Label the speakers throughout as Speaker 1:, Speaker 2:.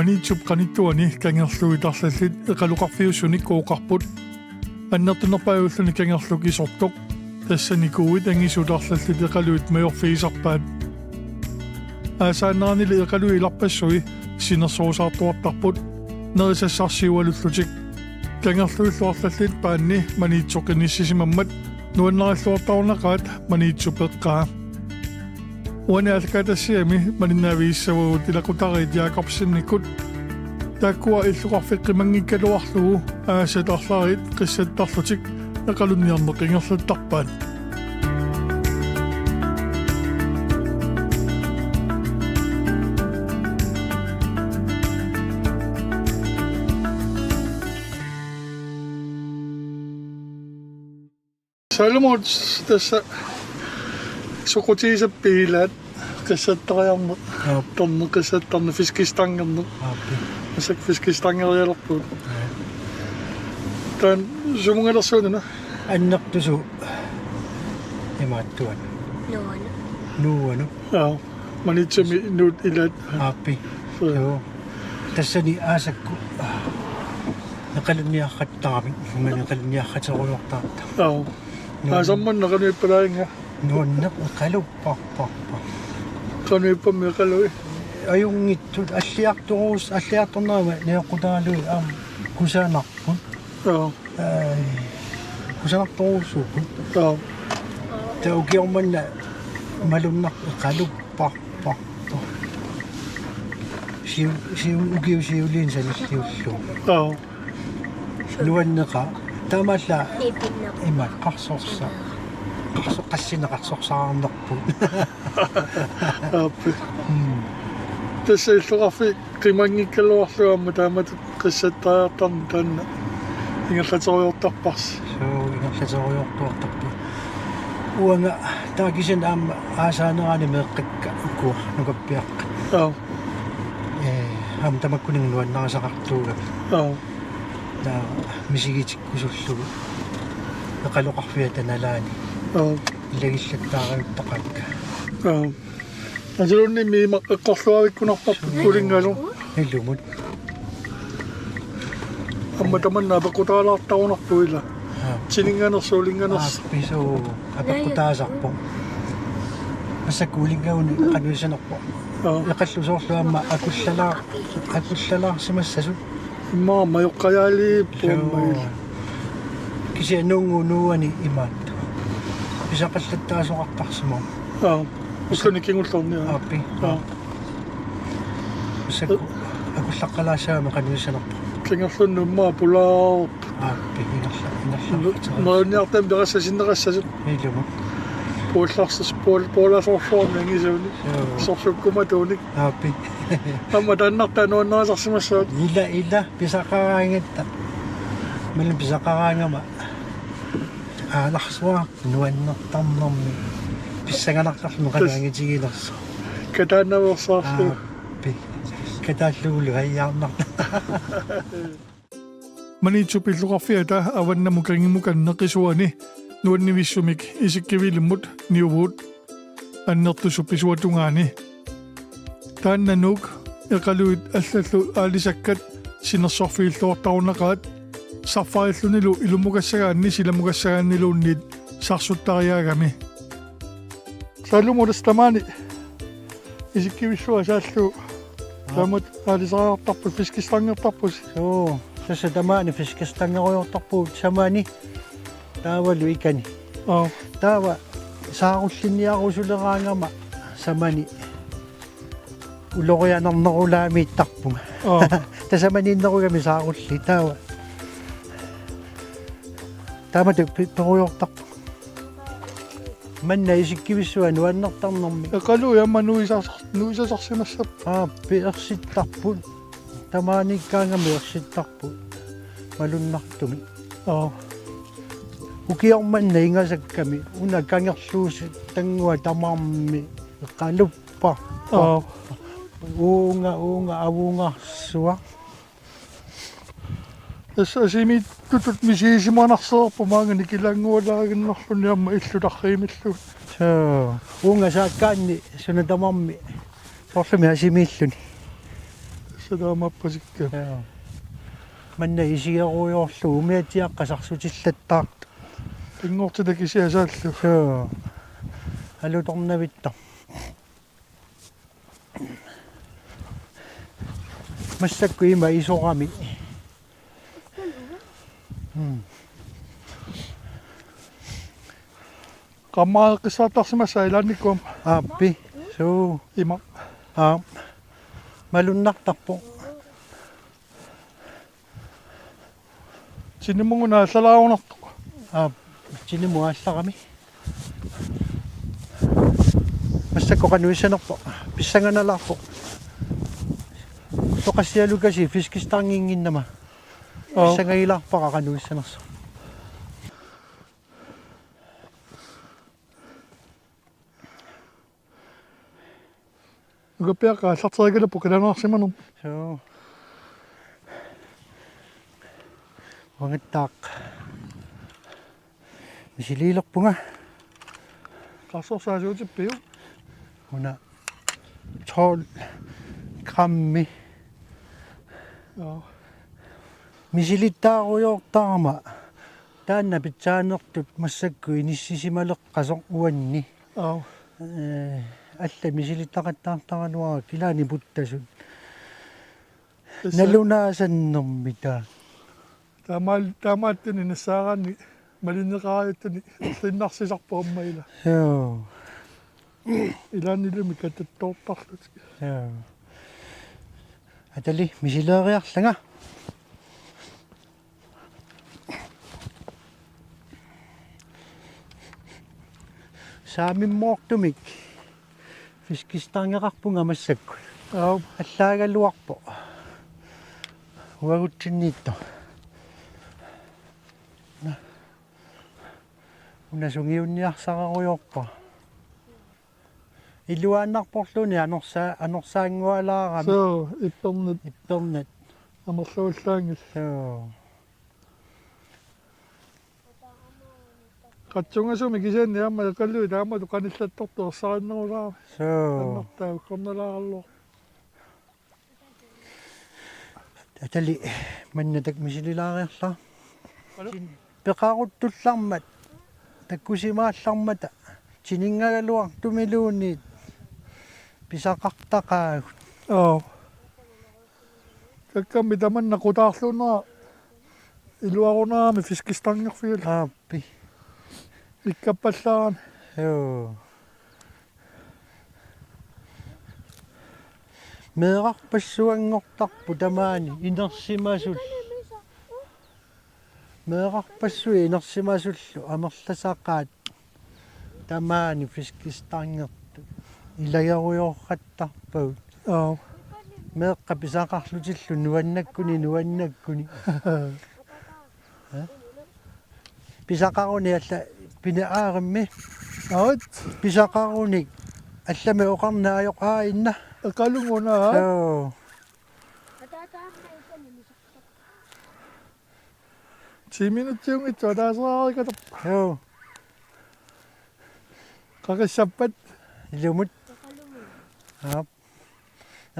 Speaker 1: Manitsup qanittuani kangerluitarlallit eqaluqarfiussunik uuqarput аннертунерпаагуллуни кангерлукисортоқ тассаникууит ангисуларлаллит эқалуит маёрфигисарпаат аасааннаарнили эқалуи иларпассуи синерсоусаартуартарпут нерисассарсиуалуллутик кангерлуиллуарлаллит паанни манитсоқиниссисимаммат нуаннариллуартарунақаат манитсупеққаа уанаалкатассиами маниннаавииссавагут илақутариит яакорпсинникут тааккуа иллуқарфеққимангиккалуарлугу аасатарларит қиссаттарлутик эқалунниарнеқингерлуттарпаат салумот тасса соқутисаппигилаат қиссаттариарне торне қиссаттарне фискистангерне асак фискистангериалерпут тан зумунгалерсуунана
Speaker 2: аннертусу имааттуан нуану
Speaker 1: манитсами нут илат
Speaker 2: ааппи joo тассани аасакку неқалунниарраттарами неқалунниарратеруйортаарта
Speaker 1: аасамманнеқануиппалаинга
Speaker 2: нуаннеқ эқалуппарпарпа
Speaker 1: кануиппаммеқалуи
Speaker 2: аюнгиттут аллиарторнаама неоқутаалуи аама кусаанарпун кусаанарторуусууппун таукиорманна малуннар эқалуппарпарпа сиугиусиулиин салиллиуллуу нуаннеқа таамаалла имат қарсорса qassинеқарсорсаарнерпу
Speaker 1: аппи тассаиллуқарфи қимангиккалуарлуамма таамат қиссаттариартарна таанна ингерлатеруйортарпарс
Speaker 2: ингерлатеруйортуартарпу уанга таакисин аама аасаанерани меэққикка укуа нукаппиаққа аама тамаккунин нуаннарисақартууга таа мисигитиккусуллугу эқалоқарфиа таналаани илагиллаттаариуттақакка
Speaker 1: ажлунни мима эққорлуавиккунарпарпу кулингалу
Speaker 2: илумут
Speaker 1: амма таманна апеккутаалаартарунарпуила тининганерсуулинганерс
Speaker 2: писоо апеккутаасарпо ассаккуулингауни қануисанерпо эқаллусоорлуамма акуллалаарсимассасут
Speaker 1: имма маёққаяалииппууммаил
Speaker 2: кисиануунгунууани имаатта писақаллаттаасоқартарсимаа
Speaker 1: услуни кингуллорниа
Speaker 2: ааппи ассакку акуллаққалаасаама қануисанерпо
Speaker 1: кингерлуннуммаа пулаа
Speaker 2: ааппи инерла
Speaker 1: маниартам берассасиннерассасут
Speaker 2: илумут
Speaker 1: пуулларсас пууласорфоорнангисууни сорсуккуматууник
Speaker 2: ааппи
Speaker 1: амма таннартануаннаасарсимассаат
Speaker 2: ила писақараангатта малин писақараангама ааларсуа нуаннертарнэрми писсагалартарлу қалаангитигилерсо
Speaker 1: катааннаверсаарлу
Speaker 2: пи катааллуулу хайяарнарта
Speaker 1: манитсупиллуқарфиата аваннаму кангимуканнеқисуани нуаннивиссумик исиккивилуммут ниувут аннертусупписуатунгаани тааннанук эқалуит аллаллу аалисаккат синерсорфииллуартарунақаат сарфариллунилу илумугассагаанни силамугассагааннилуунниит сарсуттариаагами салумуластамаани исиккивиссуа сааллу таамат аалисариартарпут фискистангертарпус
Speaker 2: joo саса тамаани фискистангеруйортарпуут самаани таавалу икани таава сааруллинниарусулераангама самани улорианернерулаамииттарпунга тасаманиннеругами саарулли таава таамату перуйортарпу манна исиккивиссуа нуаннертарнэрми
Speaker 1: эқалуи амма нуисасарсимассап
Speaker 2: пиерситтарпут тамааниккаангами ерситтарпут малуннартуми укиорманна ингасакками уна кангерлууси тангуа тамаарми эқалуппа уунга авуунгарсуа
Speaker 1: эсасими тутут мисисиманарсеерпу маангани килангуалаагиннерлуни амма иллутарриимиллу
Speaker 2: уунга сааккаанни суна тамаарми сорлуми асимииллуни
Speaker 1: садаамааппасикка
Speaker 2: манна исиаруйорлу умиатиаққасарсутиллаттаарту
Speaker 1: ингортила кисиасааллу
Speaker 2: соо алуторнавитта массакку има исорами
Speaker 1: qammaaqissaartarsimassa ilaannikkuam
Speaker 2: ааппи соо
Speaker 1: ima
Speaker 2: малуннартарпо
Speaker 1: sinimunguna allalaarunartu
Speaker 2: синемуаалларами массакку кануиссанерпо писсанганалаарпо тоқассиалукаси фискистарнгингиннама писсангаилаарпара кануиссанерсо
Speaker 1: ukapiaqa аллартэрикалаппу каланаарсиманер
Speaker 2: соо вангаттаақ мисилилерпунга
Speaker 1: qarsорсаасуутиппиу
Speaker 2: уна 12 грамми мисилиттааруйортаарма таанна питсаанертут массакку иниссисималеққасо уанни алла мисилиттақаттаартарануара килаани путтасут налунаасаннэрми таа
Speaker 1: таамааттуни нассаараанни малиннеқариуттуни иллиннарсисарпу аммаила
Speaker 2: соо
Speaker 1: илааннилуми каттаттоортарлут
Speaker 2: соо атали мисилериарлага saamimmoortumik fiskistaangeqarpunga massakku аллаагалуарпо уагутсинниитто унасунгиунниарсараруйорпа илуааннарпорлуни анорсаангуалаарами
Speaker 1: соо иппернат амерлууллаангис
Speaker 2: соо
Speaker 1: qatsungasumi kisianni aamma kallu taamatu qanillattortu ersarinnerulaa
Speaker 2: соо
Speaker 1: annartaa ukkornalaarluor
Speaker 2: атали маннатак мисилилаариарла пеқаруттуллармат таккусимааллармата тинингагалуар тумилуунниит писақартақаагут
Speaker 1: каккамми таманна qutaarluunera илуарунаами фискистангерфиул
Speaker 2: ааппи
Speaker 1: иккаппаллаарани
Speaker 2: joo meeqarpassuanngortarpu tamaani inersimasul meeqarpassui inersimasullu amerlasaqaat tamaani fiskistarngertu ilagaruyorrattarpaut meeqqa pisaqarlutillu nuannakkuni pisaqaruni alla pinaarimmi
Speaker 1: aat
Speaker 2: pisaqarunik allami oqarnaajoqaainna
Speaker 1: eqalungunaa
Speaker 2: joo
Speaker 1: timinuttiungittu ataaseraarikator
Speaker 2: joo
Speaker 1: qaqissappat
Speaker 2: ilumut aap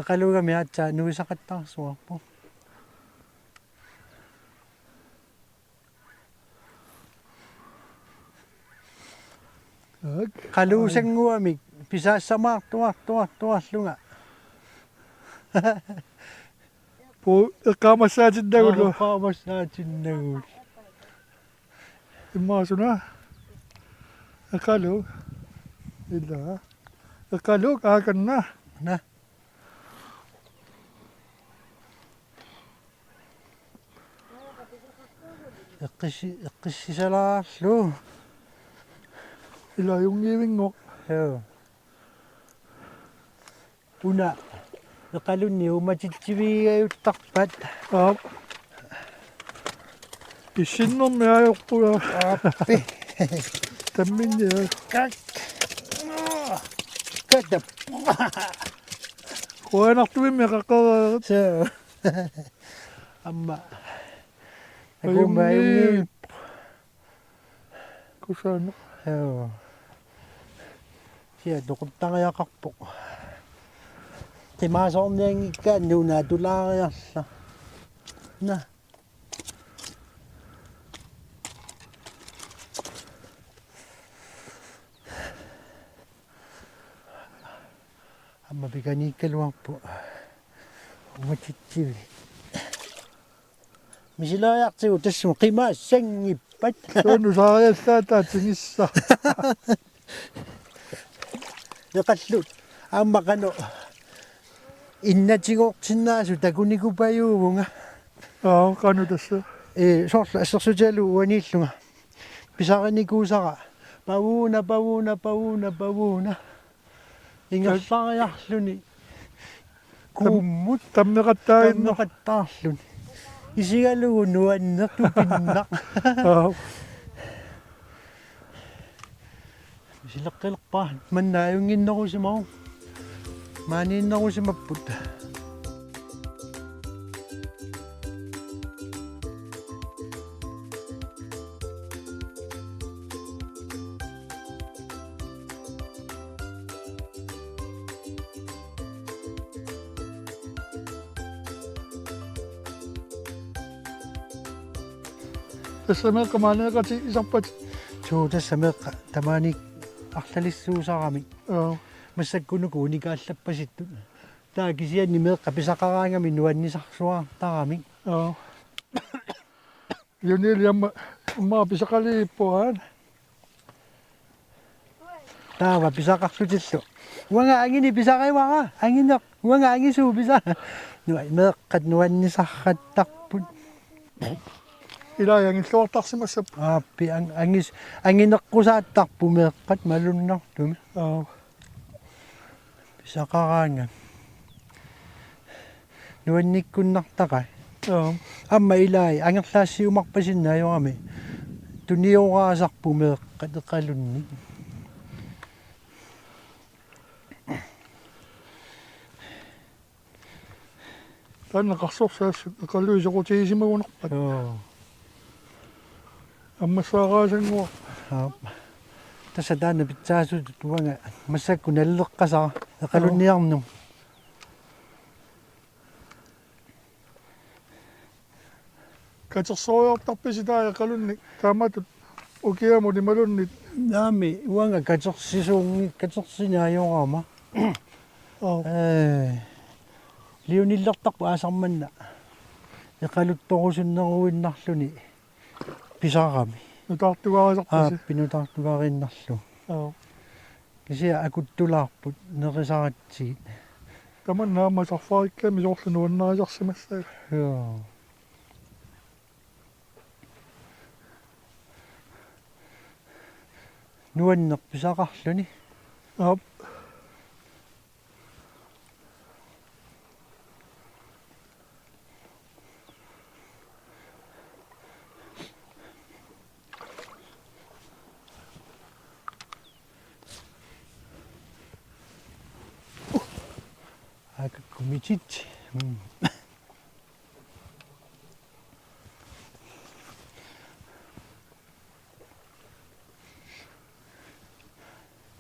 Speaker 2: eqalugami aatsaa nuisaqattaarsuarpu qaluusanguamik pisaassamaartuartuartuarlunga
Speaker 1: pu eqqaamassaatinnagulu
Speaker 2: qaamassaatinnaguul
Speaker 1: immaasuna eqalu illa eqalu aakanna
Speaker 2: na eqqissalaarlu
Speaker 1: illa jungivingo
Speaker 2: joo una eqalunni umatittiviigajuttarpat
Speaker 1: issinnermi ajortuja
Speaker 2: aappi
Speaker 1: tamminni
Speaker 2: kak katap
Speaker 1: quanartuvimmi qaqqararit
Speaker 2: joo amma agummayungi
Speaker 1: kusaano
Speaker 2: joo sia toquttangiaqarpo Timasorniangikkaan nuuna tulaariarla. Na. Amma piganiikkaluarpu. Umatittivi. Misilaajaqtigu tassum qimaassangippat.
Speaker 1: Tuonnu saajastaa tingissa.
Speaker 2: Neqallut amma qanu innatigoortinnaasu takunikupajuuvunga.
Speaker 1: Kanu tässä.
Speaker 2: Sorla assersutalu uaniillunga. Pisarnikuusara. Pavuuna. Ingerlaariarluni. Kuummut
Speaker 1: Tammeqattainno.
Speaker 2: tammeqattaarluni. Isigalugu nuannertu pinnaq. Misileqqilqpaa mannaayunginnerusimaru. Maaniinnerusimapput.
Speaker 1: Tässä melko maaneekati isappat.
Speaker 2: Tässä meqqa tamaani арлалиссуусарами массаккунуку уникааллаппаситту таакисианни меққа писақараангами нуаннисарсуартарами
Speaker 1: Junil jamma maa pisaqaliippuaan.
Speaker 2: таава писақарсутиллу уанга ангини писақаивара ангинеқ уанга ангисуу писа нуа меққат нуаннисарраттарпут
Speaker 1: Ilaajangilluartarsimassap.
Speaker 2: ааппи ангис ангинеққусааттарпу меққат малуннартуми писақараанга нуанниккуннартаqa амма илаи ангерлаассиумарпасиннаажорами туниораасарпу меққат эқалунни
Speaker 1: Tänne kassorsaas kalluisoqutiisimagunerpat. Amma saaqaasangua.
Speaker 2: Tässä tänne pitää tuoda massakku nellekkasaa eqalunniarnum.
Speaker 1: Katersoortarpisitaa qalunni taamatut ukiamuni malunni.
Speaker 2: Naami uanga katersinaajoraama. Liunillertarpu aasarmanna eqaluttorusunneruinnarluni pisarami
Speaker 1: Nutaartugaasarpasi.
Speaker 2: Pinutartugaarinnarlu kisia akuttulaarput nerisaratsiit
Speaker 1: Taman naama sarfaarikkami soorlunuannaasarsimassaga.
Speaker 2: joo nuanneq pisaqarluni Kumichit.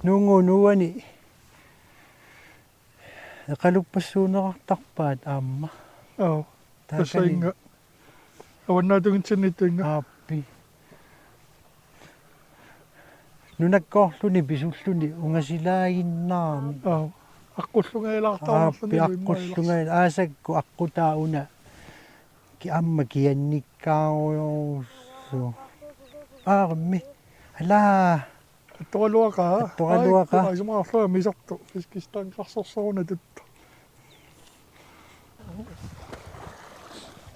Speaker 2: Nungu nuani. Eqalupassuunerartarpaat aamma.
Speaker 1: Tässä inga. Avannaatungitsinniittuinga.
Speaker 2: Aappi. Nunakkoorluni pisulluni ungasilaaginnaarmi.
Speaker 1: Aqullungailaartaarnerluni.
Speaker 2: Aqullungai aasakku aqutaa una ki amma kiannikkaaruyorsu. Aarmi. Alaa.
Speaker 1: Toiluakaa.
Speaker 2: Toiluakaa.
Speaker 1: Ai sumaarlua misartu. Fiskistaan kassorsoruna tuttu.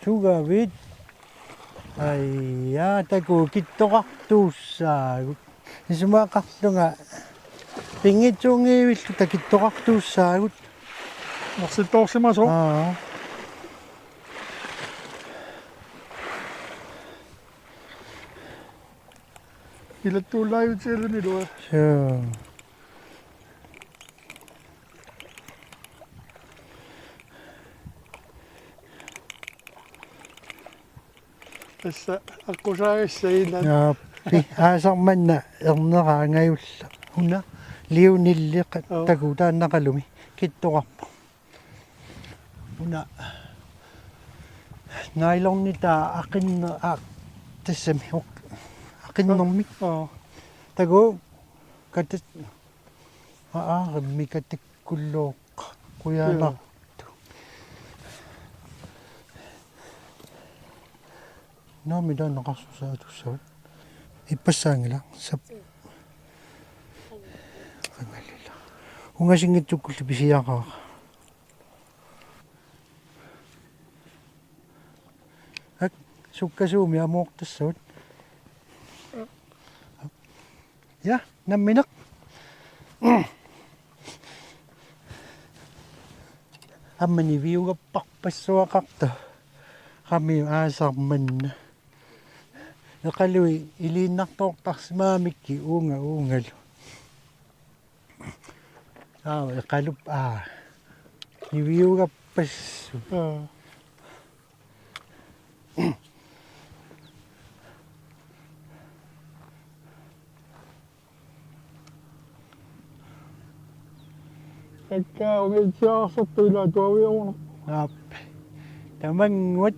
Speaker 2: Sugavit. Ai jaa taku kittoqartuussaagut. Isumaaqarlunga pingitsuungiivillu takittoqartuussaagut.
Speaker 1: Marsittoorsimaso. Ilattuullaajutialuni lua.
Speaker 2: Joo.
Speaker 1: Tässä akkusaarissa illan.
Speaker 2: Pi aasarmanna erneraangayulla una liunilliq takutaannaqalumi kittoqarpa una nailong nita akin tisemi akin nomik tago katit mi katikkulok kuyana no mi dan nakasusa sa ipasang lang sa kangalila unga singit tukul bisiya ka sukka sumi amok tasod ya naminak amani view ka pakpaswa kakta kami asam man nakaloy ilinak tok tasmamiki unga kalup ni view ka pas
Speaker 1: Pagka umidya sa tula, tuwawi ako.
Speaker 2: Tamang what?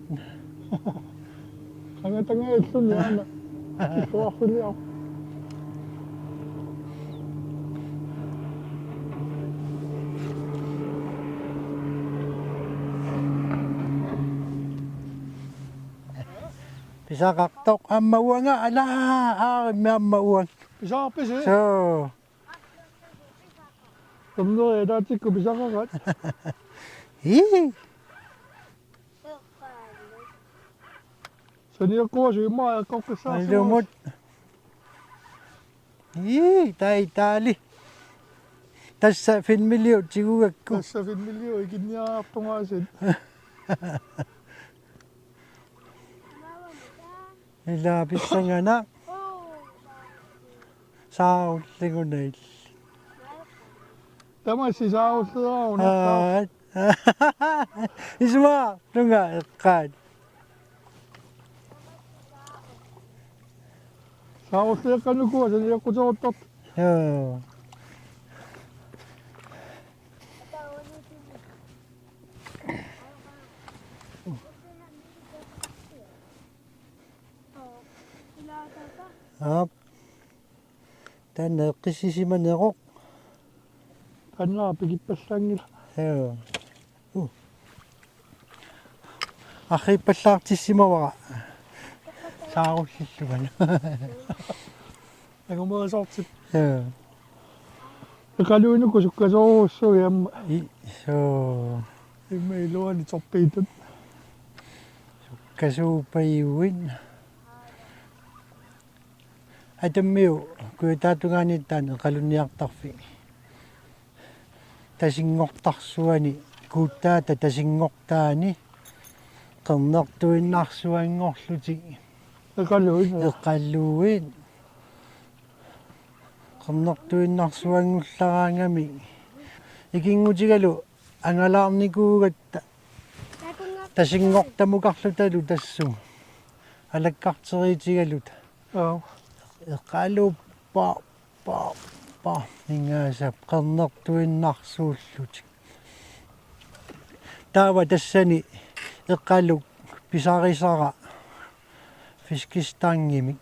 Speaker 1: Tanga-tanga ito niya. Ito ako niya.
Speaker 2: Bisa kaktok ang mauwa nga. Ala, mauwa.
Speaker 1: Bisa kapis eh.
Speaker 2: So,
Speaker 1: Tamno eh, dati ko bisa kakat. Saniya ko, siya mga kakasa.
Speaker 2: Malumot. Tay-tali. Tas sa finmilyo, siguro ko.
Speaker 1: Sa 7 milyon, ikin niya tungasin.
Speaker 2: Ilapis sa nga na. Sa lingon na
Speaker 1: Tama, si Sao sa
Speaker 2: Isma, ito nga, kad.
Speaker 1: Sao siya kanukuha, saniya ko sa otot.
Speaker 2: Tanda, kisisiman ako.
Speaker 1: Ano, pigit pa sa nila.
Speaker 2: Akay pa sa kisisimawa ka. Sa ako sisiman.
Speaker 1: Ako mga saksip.
Speaker 2: So,
Speaker 1: Nakaluin ko, suka sa oso. May luwan, it's updated.
Speaker 2: kasupayuin. At miyo, kuya tatunganitan, kaluniyak takfi. Tasingok taksuani, kuta tasingok tani. Kanak tuwin naksuan ngokluti.
Speaker 1: Nakaluin.
Speaker 2: Nakaluin. Kanak tuwin naksuan ngulangami. Iking ujigalo, ang alam ni kugat. Tasingok tamukakluta lutasum. Alagkak sa ijigalo.
Speaker 1: Oo.
Speaker 2: Kalu pa ningasap kanak tuwin naksulut. Tawa dasani kalu pisaki saka fiskis tangimi.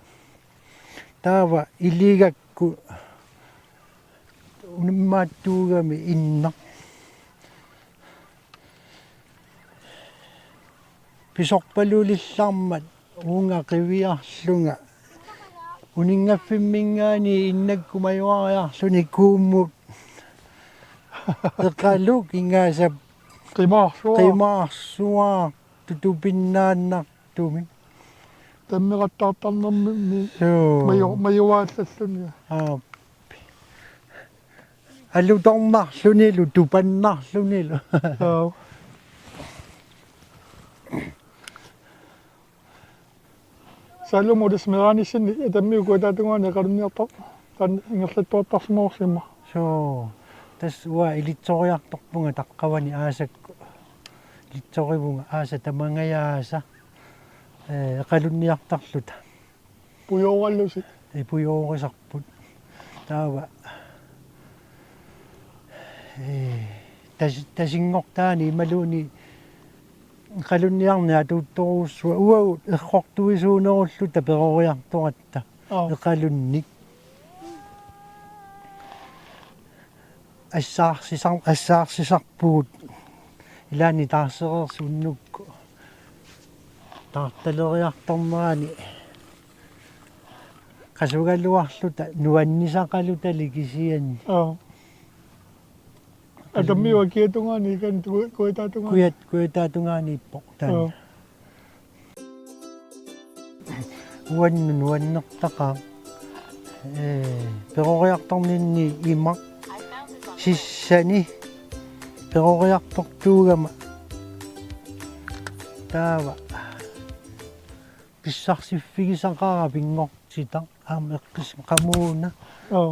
Speaker 2: Tawa iligak ku matugami innak. Pisok palulis samat unga kiwiaslunga. Uning nga filminga ni inag kumaywa suni kumut. Kaluk inga sa
Speaker 1: Kay
Speaker 2: maswa tutupin na tumi.
Speaker 1: Tami katatan namin
Speaker 2: So
Speaker 1: mayawasas niya.
Speaker 2: alutong naksunil, tupan naksunil.
Speaker 1: Oo. Salo mo des merani sin tami ko tatungan karunya tok. Kan ingat to tas mo sima.
Speaker 2: So tas wa ilitsoyak tok bunga takkawan ni asak litsokoy bunga asa tamanga yasa. Kaluniyak taklut.
Speaker 1: Puyo walo si.
Speaker 2: Puyo ko sakput. Tawa. Tasingok tani maluni qalunniarnia tuuttoruussua uagut eqqortuisuunerullu taperoriartoratta eqalunnik assaarsisarpuut ilaani taarserersunnukku taartaleriartornerani qasugaluarluta nuannisaqalutali kisianni
Speaker 1: Adamiwa kietungani kan kuitatungani.
Speaker 2: kuitaatungaaniippoq taana uannertaqa peroriartorninni imaq sissani peroriartortuugama taava pissarsifigisaqara pingortita eqqis qamuuna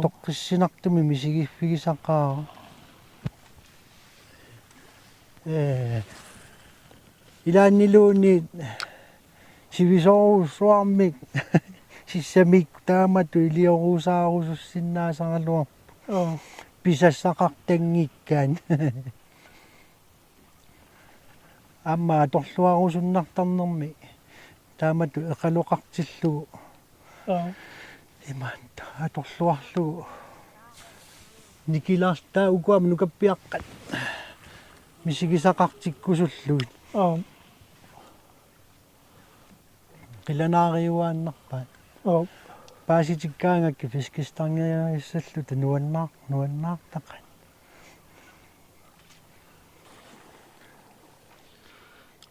Speaker 2: toqqissinartumi misigiffigisaqara ilaanniluuni sivisoruussuarmik sissamik taamatu ilioruusaarusussinnaasangaluar pisassaqartangikkaan amma atorluarusunnartarnermi taamatu eqaloqartillugu imaanta atorluarlugu nikilaartaa ukuam nukappiaqqat misigisaqartikkusulluit qilanaariuaannarpaat paasitikkaangakki fiskistarngeriarissalluta nuannaartaqan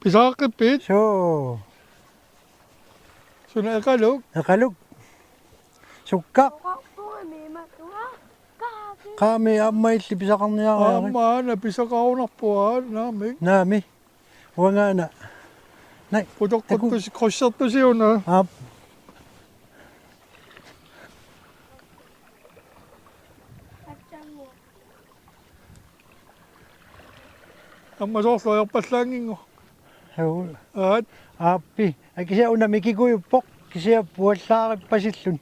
Speaker 1: Pisaqippiit
Speaker 2: soo
Speaker 1: suna eqaluk
Speaker 2: eqaluk sukka qaami ammailli pisaqarniaariari
Speaker 1: ammaana pisaqaunarpuaa naamik
Speaker 2: naami wangaana nai
Speaker 1: utoqquttus qossartusiuna
Speaker 2: ap
Speaker 1: amma soorluajorpallaangingo
Speaker 2: hau
Speaker 1: aat
Speaker 2: appi akisia una mikikuyuppoq kisia puallaarippasillun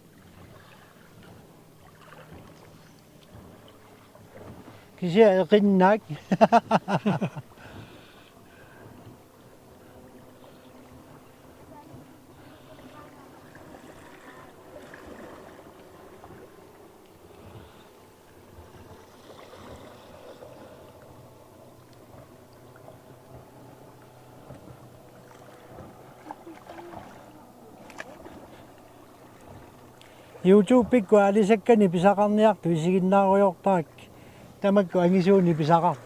Speaker 2: kisia eqinnaak YouTube-ikku alisakkani pisaqarniartu isiginnaaruyortaak tamakku angisuuni pisaqar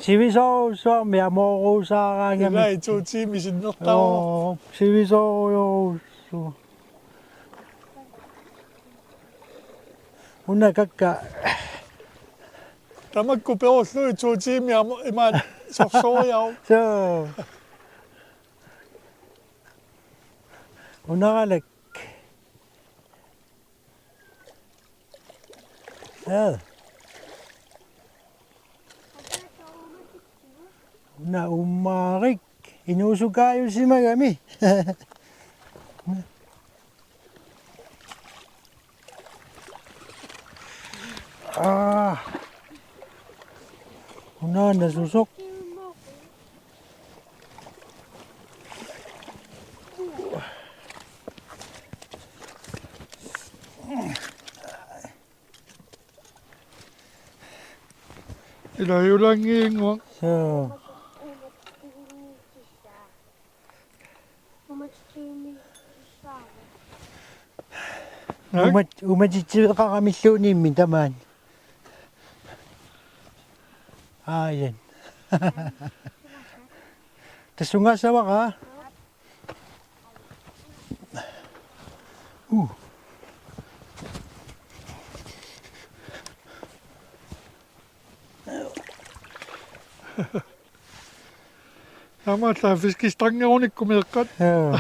Speaker 2: sivisoruussuarmi amooruusaaraangami
Speaker 1: ilai tuutiimi sinnertao
Speaker 2: sivisoruussu una kakka
Speaker 1: tamakku peorlui tuutiimi imaat sorsooriau
Speaker 2: so unaralak na umarik inusukayo si magami una nasusok
Speaker 1: ilahiulangiingo
Speaker 2: so umatitsirqaqamilluuniimmi tamaan aayan tassungaasavaqa
Speaker 1: Namalla fiskistrangerunikku meeqqat
Speaker 2: joo